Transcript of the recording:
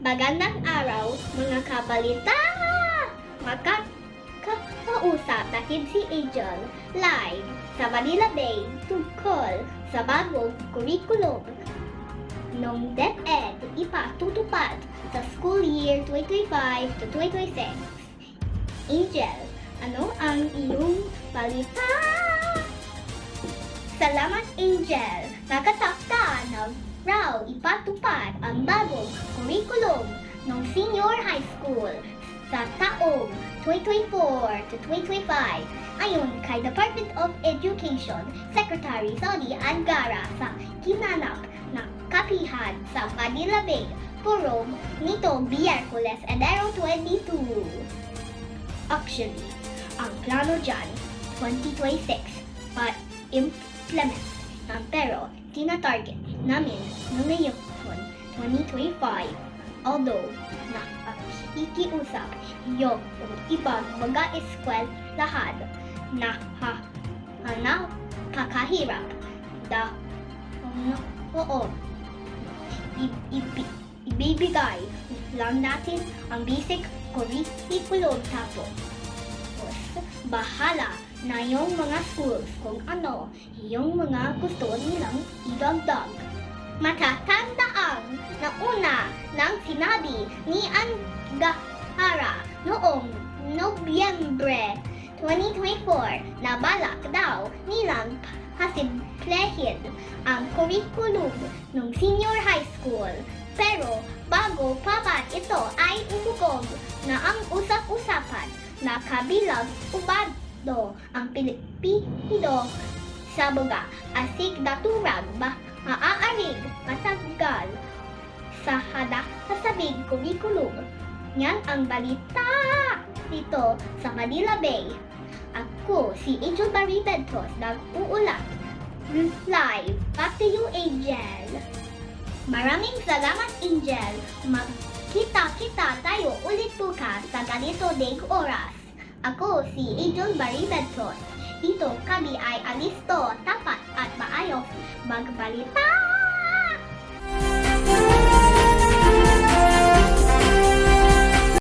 Magandang araw, mga kabalita! Makakausap natin si Angel live sa Manila Bay tungkol sa bagong curriculum ng DepEd ipatutupad sa school year 2025 to 2026. Angel, ano ang iyong balita? Salamat, Angel! Nakatakda na raw ipatupad ang bagong curriculum ng senior high school sa taong 2024 to 2025 ayon kay Department of Education Secretary Sony Angara sa kinanap na kapihan sa Manila Bay Forum nitong Miyerkules, Enero 22. Actually, ang plano dyan 2026 pa-implement pero tina-target namin ngayon 2025. Although nakikiusap yung ibang mga eskwelahan na nakakahirap ibibigay lang natin ang basic curriculum tapos bahala na yung mga schools kung ano yung mga gusto nilang idagdag. Matatandaan na una nang sinabi ni Angara noong Nobyembre 2024 na balak daw nilang pasimplehin ang curriculum ng senior high school. Pero bago pa man ito ay umugong na ang usap-usapan na kabilang ubado ang Pilipino sa mga asignaturang maaaring matanggal sa nasabing curriculum. Yan ang balita dito sa Manila Bay. Ako si Angel Marie Bentos nag-uulat live. Back to you, Angel. Maraming salamat, Angel. Magkita-kita tayo ulit bukas sa ganito ding oras. Ako si Angel Marie Bentos. Dito kami ay alisto, tapat at maayos magbalita.